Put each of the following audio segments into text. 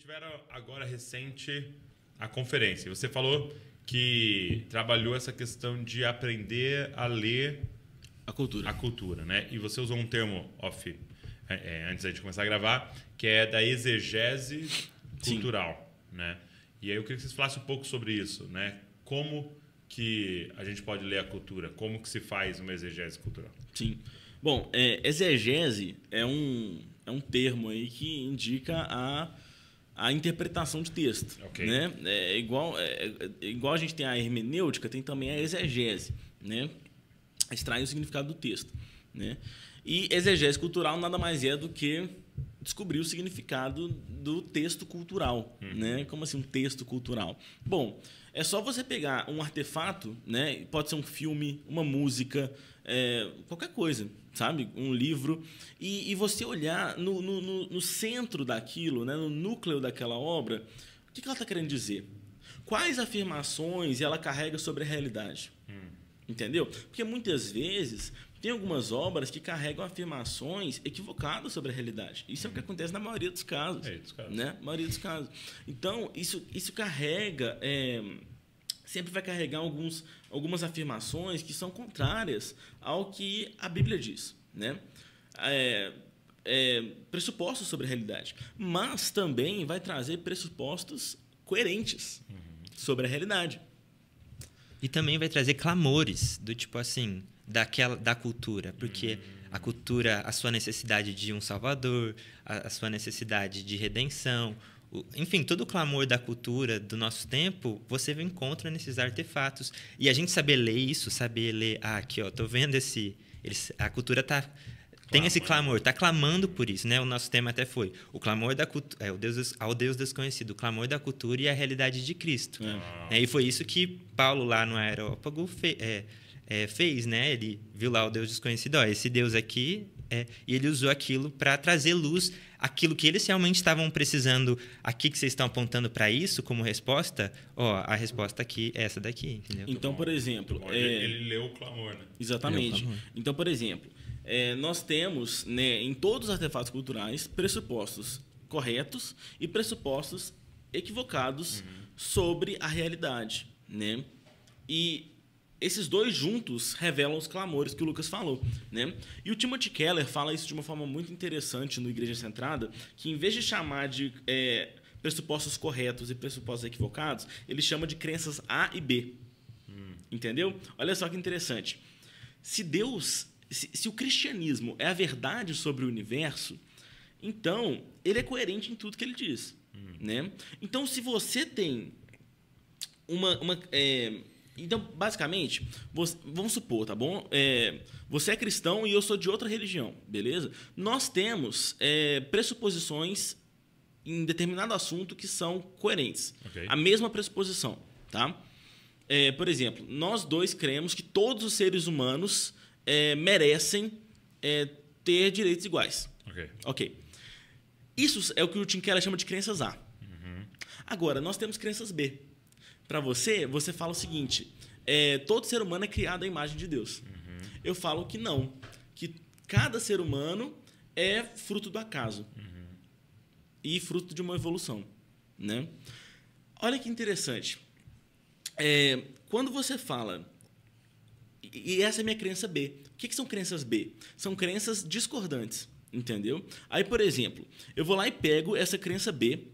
tiveram agora recente a conferência. Você falou que trabalhou essa questão de aprender a ler a cultura, né? E você usou um termo antes da gente começar a gravar, que é da exegese cultural, né? E aí eu queria que vocês falassem um pouco sobre isso, né? Como que a gente pode ler a cultura? Como que se faz uma exegese cultural? Sim. Bom, exegese é um termo aí que indica a interpretação de texto. Okay. Né? Igual a gente tem a hermenêutica, tem também a exegese, né? Extrai o significado do texto. Né? E exegese cultural nada mais é do que descobrir o significado do texto cultural. Né? Como assim um texto cultural? Bom, é só você pegar um artefato, né? Pode ser um filme, uma música, qualquer coisa, sabe? Um livro, e você olhar no centro daquilo, né? No núcleo daquela obra, o que ela está querendo dizer? Quais afirmações ela carrega sobre a realidade? Entendeu? Porque muitas vezes tem algumas obras que carregam afirmações equivocadas sobre a realidade. Isso é o que acontece na maioria dos casos. Né? Maioria dos casos. Então, isso carrega... sempre vai carregar algumas afirmações que são contrárias ao que a Bíblia diz. Né? Pressupostos sobre a realidade. Mas também vai trazer pressupostos coerentes sobre a realidade. E também vai trazer clamores do tipo assim, da cultura, porque a cultura, a sua necessidade de um salvador, a sua necessidade de redenção, enfim, todo o clamor da cultura do nosso tempo, você encontra nesses artefatos. E a gente saber ler isso, saber ler, aqui, ó, tô vendo a cultura tem esse clamor, está clamando por isso, né? O nosso tema até foi o clamor da cultura, ao Deus desconhecido, o clamor da cultura e a realidade de Cristo. E foi isso que Paulo lá no Areópago fez, né? Ele viu lá o Deus desconhecido, esse Deus aqui, e ele usou aquilo para trazer luz, aquilo que eles realmente estavam precisando. Aqui que vocês estão apontando para isso como resposta, a resposta aqui é essa daqui, entendeu? Então, por exemplo... Ele leu o clamor, né? Exatamente. Então, por exemplo... nós temos, né, em todos os artefatos culturais, pressupostos corretos e pressupostos equivocados sobre a realidade. Né? E esses dois juntos revelam os clamores que o Lucas falou. Né? E o Timothy Keller fala isso de uma forma muito interessante no Igreja Centrada, que em vez de chamar de pressupostos corretos e pressupostos equivocados, ele chama de crenças A e B. Entendeu? Olha só que interessante. Se o cristianismo é a verdade sobre o universo, então ele é coerente em tudo que ele diz. Né? Então, se você tem então, basicamente, vamos supor, tá bom? Você é cristão e eu sou de outra religião, beleza? Nós temos pressuposições em determinado assunto que são coerentes. Okay. A mesma pressuposição, tá? Por exemplo, nós dois cremos que todos os seres humanos merecem ter direitos iguais. Ok. Isso é o que o Tim Keller chama de crenças A. Agora, nós temos crenças B. Para você fala o seguinte, todo ser humano é criado à imagem de Deus. Eu falo que não, que cada ser humano é fruto do acaso e fruto de uma evolução. Né? Olha que interessante. Quando você fala... E essa é a minha crença B. O que são crenças B? São crenças discordantes, entendeu? Aí, por exemplo, eu vou lá e pego essa crença B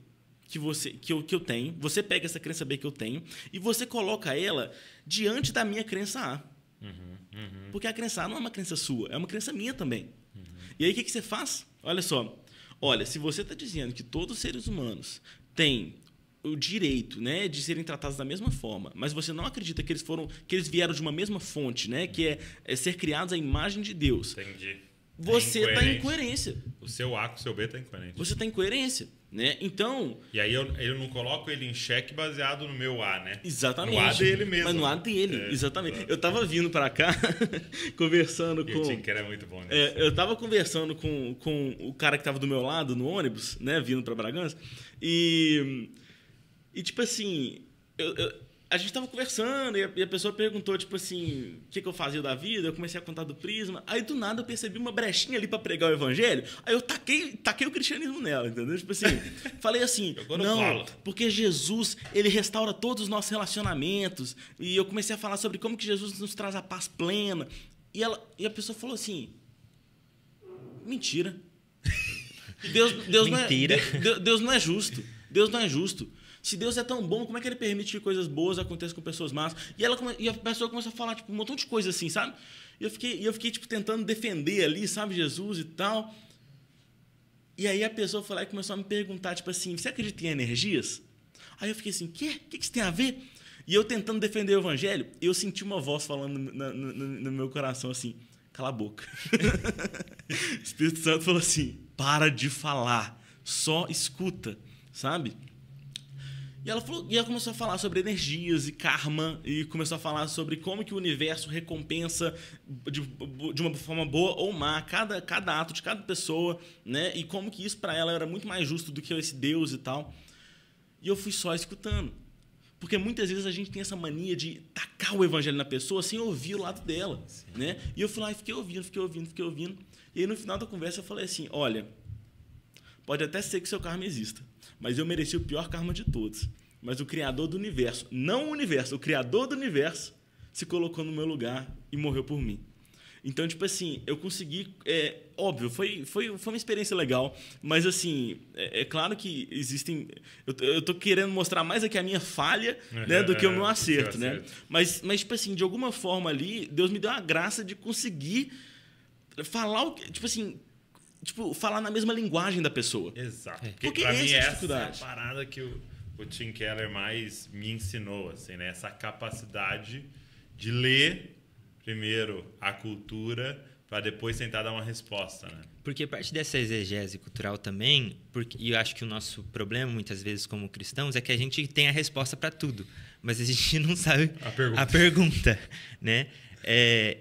que eu tenho, você pega essa crença B que eu tenho e você coloca ela diante da minha crença A. Porque a crença A não é uma crença sua, é uma crença minha também. E aí, o que você faz? Olha só. Olha, se você está dizendo que todos os seres humanos têm o direito, né, de serem tratados da mesma forma, mas você não acredita que eles vieram de uma mesma fonte, né, que é ser criados à imagem de Deus. Entendi. Você está em incoerência. O seu A com o seu B está incoerente. Você está em incoerência, né? Então... E aí eu não coloco ele em xeque baseado no meu A, né? Exatamente. No A dele mesmo. Mas no A dele, exatamente. Exato. Eu estava vindo para cá, conversando com... o Tim Keller é muito bom nisso. Eu estava conversando com o cara que estava do meu lado no ônibus, né, vindo para Bragança, e tipo assim, a gente tava conversando e a pessoa perguntou, tipo assim, o que eu fazia da vida, eu comecei a contar do Prisma, aí do nada eu percebi uma brechinha ali pra pregar o evangelho, aí eu taquei o cristianismo nela, entendeu? Tipo assim, falei assim, não, porque Jesus, ele restaura todos os nossos relacionamentos, e eu comecei a falar sobre como que Jesus nos traz a paz plena, e a pessoa falou assim, mentira. Deus não é justo. Deus não é justo. Se Deus é tão bom, como é que ele permite que coisas boas aconteçam com pessoas más? E a pessoa começou a falar tipo, um montão de coisa assim, sabe? E eu fiquei tipo, tentando defender ali, sabe, Jesus e tal. E aí a pessoa foi lá e começou a me perguntar, tipo assim, você acredita em energias? Aí eu fiquei assim, quê? O que isso tem a ver? E eu tentando defender o evangelho, eu senti uma voz falando no meu coração assim, cala a boca. O Espírito Santo falou assim, para de falar, só escuta, sabe? E ela começou a falar sobre energias e karma, e começou a falar sobre como que o universo recompensa de uma forma boa ou má cada ato de cada pessoa, né? E como que isso para ela era muito mais justo do que esse Deus e tal. E eu fui só escutando. Porque muitas vezes a gente tem essa mania de tacar o evangelho na pessoa sem ouvir o lado dela, né? E eu fui lá e fiquei ouvindo. E aí no final da conversa eu falei assim, olha, pode até ser que seu karma exista, mas eu mereci o pior karma de todos. Mas o Criador do universo, não o universo, o Criador do universo se colocou no meu lugar e morreu por mim. Então, tipo assim, eu consegui... óbvio, foi uma experiência legal, mas assim, é claro que existem... Eu tô querendo mostrar mais aqui a minha falha, né, do que o meu acerto, né? Mas, tipo assim, de alguma forma ali, Deus me deu a graça de conseguir falar, tipo assim... Tipo, falar na mesma linguagem da pessoa. Exato. Porque pra mim, essa é a parada que o Tim Keller mais me ensinou, assim, né? Essa capacidade de ler primeiro a cultura para depois tentar dar uma resposta, né? Porque parte dessa exegese cultural também, e eu acho que o nosso problema, muitas vezes, como cristãos, é que a gente tem a resposta para tudo, mas a gente não sabe a pergunta, né?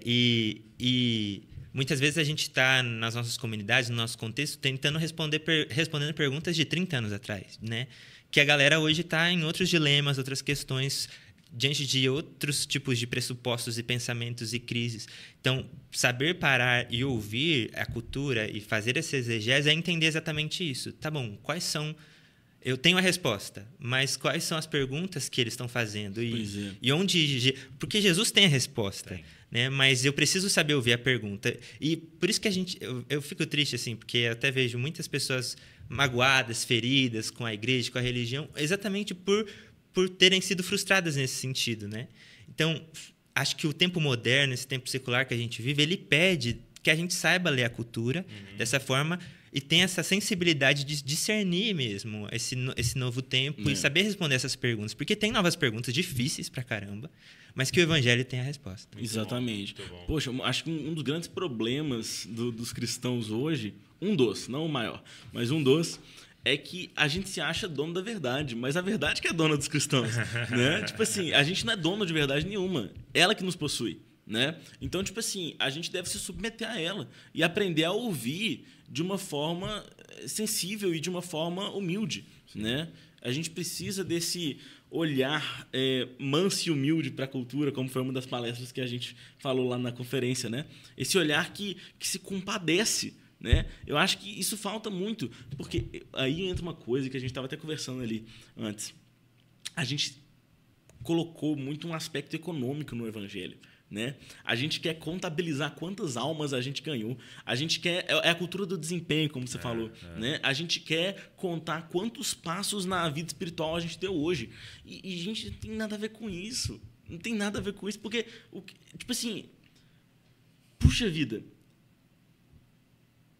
E muitas vezes a gente está nas nossas comunidades, no nosso contexto, tentando respondendo perguntas de 30 anos atrás, né? Que a galera hoje está em outros dilemas, outras questões, diante de outros tipos de pressupostos e pensamentos e crises. Então, saber parar e ouvir a cultura e fazer essa exegese é entender exatamente isso. Tá bom, quais são... Eu tenho a resposta, mas quais são as perguntas que eles estão fazendo? E onde... Porque Jesus tem a resposta, né? Mas eu preciso saber ouvir a pergunta. E por isso que eu fico triste, assim, porque eu até vejo muitas pessoas magoadas, feridas com a igreja, com a religião, exatamente por terem sido frustradas nesse sentido, né? Então, acho que o tempo moderno, esse tempo secular que a gente vive, ele pede que a gente saiba ler a cultura dessa forma e tenha essa sensibilidade de discernir mesmo esse novo tempo e saber responder essas perguntas. Porque tem novas perguntas difíceis pra caramba, mas que o evangelho tem a resposta. Muito exatamente. Bom. Poxa, acho que um dos grandes problemas dos cristãos hoje, não o maior, mas um dos... é que a gente se acha dono da verdade, mas a verdade que é dona dos cristãos, né? Tipo assim, a gente não é dono de verdade nenhuma. Ela que nos possui, né? Então, tipo assim, a gente deve se submeter a ela e aprender a ouvir de uma forma sensível e de uma forma humilde, né? A gente precisa desse olhar manso e humilde para a cultura, como foi uma das palestras que a gente falou lá na conferência, né? Esse olhar que se compadece, né? Eu acho que isso falta muito, porque aí entra uma coisa que a gente estava até conversando ali antes. A gente colocou muito um aspecto econômico no evangelho, né? A gente quer contabilizar quantas almas a gente ganhou. A gente quer... É a cultura do desempenho, como você falou, né? A gente quer contar quantos passos na vida espiritual a gente deu hoje. E a gente não tem nada a ver com isso. Não tem nada a ver com isso, porque... tipo assim... Puxa vida...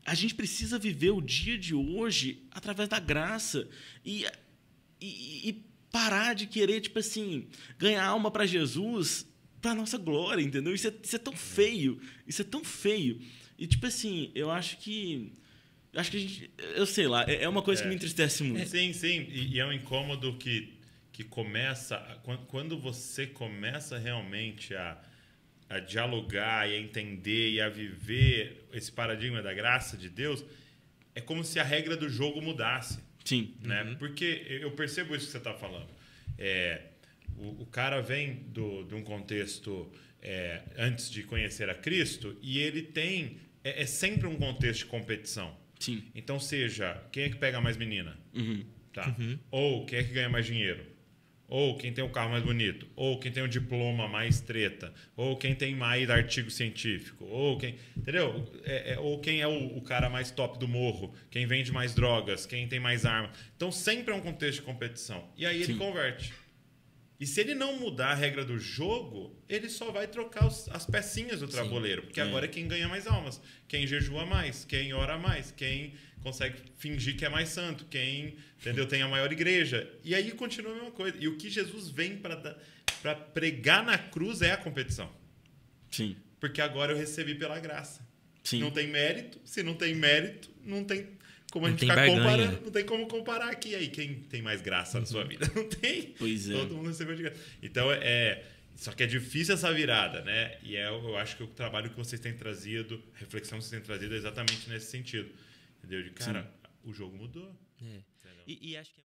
A gente precisa viver o dia de hoje através da graça e parar de querer, tipo assim, ganhar alma para Jesus, para nossa glória, entendeu? Isso é tão feio. Isso é tão feio. E, tipo assim, eu acho que a gente... Eu sei lá, é uma coisa que me entristece muito. Sim. E é um incômodo que começa... Quando você começa realmente a dialogar e a entender e a viver esse paradigma da graça de Deus, é como se a regra do jogo mudasse. Sim. Né? Porque eu percebo isso que você está falando. o cara vem de um contexto antes de conhecer a Cristo e ele tem... É sempre um contexto de competição. Sim. Então, seja, quem é que pega mais menina? Uhum. Tá? Ou quem é que ganha mais dinheiro? Ou quem tem o carro mais bonito? Ou quem tem o diploma mais treta? Ou quem tem mais artigo científico? Ou quem... Entendeu? Ou quem é o cara mais top do morro? Quem vende mais drogas? Quem tem mais arma? Então, sempre é um contexto de competição. E aí ele converte. E se ele não mudar a regra do jogo, ele só vai trocar as pecinhas do tabuleiro. Porque agora é quem ganha mais almas. Quem jejua mais. Quem ora mais. Quem consegue fingir que é mais santo. Quem, entendeu, tem a maior igreja. E aí continua a mesma coisa. E o que Jesus vem para pregar na cruz é a competição. Sim. Porque agora eu recebi pela graça. Sim. Não tem mérito. Se não tem mérito, não tem... Como a não gente ficar barganha. comparando, não tem como comparar aqui. Aí, quem tem mais graça na sua vida? Não tem. Pois é. Todo mundo recebeu de graça. Então, só que é difícil essa virada, né? E eu acho que o trabalho que vocês têm trazido, a reflexão que vocês têm trazido é exatamente nesse sentido. Entendeu? De, cara, o jogo mudou. E acho que